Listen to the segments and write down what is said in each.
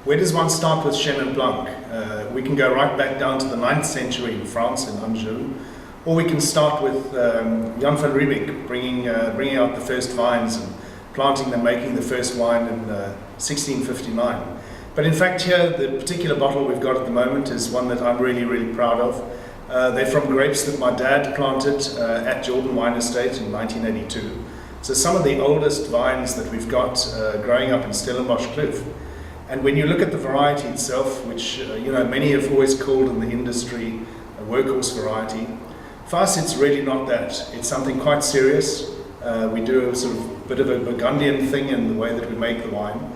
Where does one start with Chenin Blanc? We can go right back down to the 9th century in France, in Anjou, or we can start with Jan van Riebeeck bringing out the first vines and planting them, making the first wine in 1659. But in fact here, the particular bottle we've got at the moment is one that I'm really, really proud of. They're from grapes that my dad planted at Jordan Wine Estate in 1982. So some of the oldest vines that we've got growing up in Stellenbosch Cliff. And when you look at the variety itself, which many have always called in the industry a workhorse variety, for us it's really not that. It's something quite serious. We do a sort of bit of a Burgundian thing in the way that we make the wine.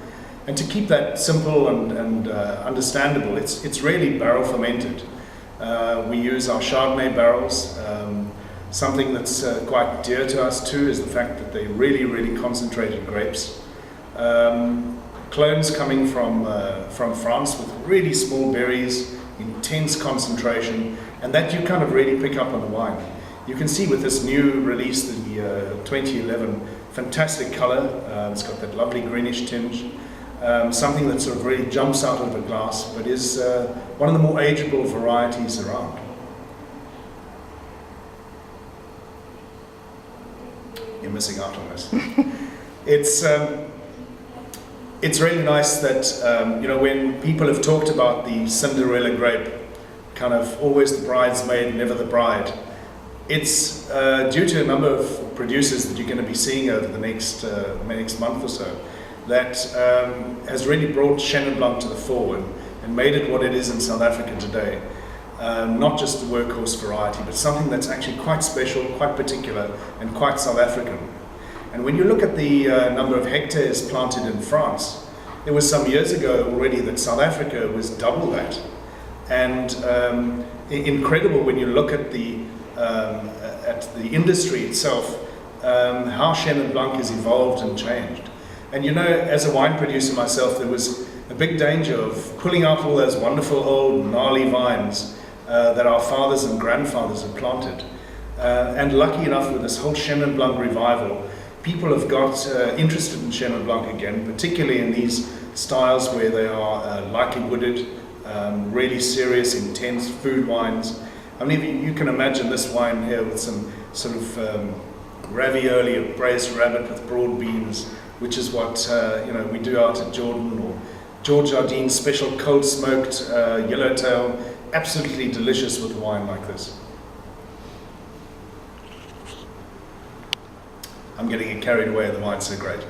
And to keep that simple and understandable, it's really barrel fermented. We use our Chardonnay barrels. Something that's quite dear to us too is the fact that they're really, really concentrated grapes. Clones coming from France with really small berries, intense concentration, and that you kind of really pick up on the wine. You can see with this new release, the 2011, fantastic color. It's got that lovely greenish tinge. Something that sort of really jumps out of the glass, but is one of the more ageable varieties around. You're missing out on this. It's really nice that when people have talked about the Cinderella grape, kind of always the bridesmaid, never the bride. It's due to a number of producers that you're going to be seeing over the next month or so that has really brought Chenin Blanc to the fore and made it what it is in South Africa today. Not just the workhorse variety, but something that's actually quite special, quite particular, and quite South African. And when you look at the number of hectares planted in France, there was some years ago already that South Africa was double that. And incredible when you look at the industry itself, how Chenin Blanc has evolved and changed. And as a wine producer myself, there was a big danger of pulling out all those wonderful old gnarly vines that our fathers and grandfathers had planted. And lucky enough with this whole Chenin Blanc revival, people have got interested in Chenin Blanc again, particularly in these styles where they are lightly wooded, really serious, intense food wines. I mean, you can imagine this wine here with some sort of ravioli, a braised rabbit with broad beans, which is what we do out at Jordan, or George Jardine's special cold smoked yellowtail. Absolutely delicious with wine like this. I'm getting carried away, the wine's so great.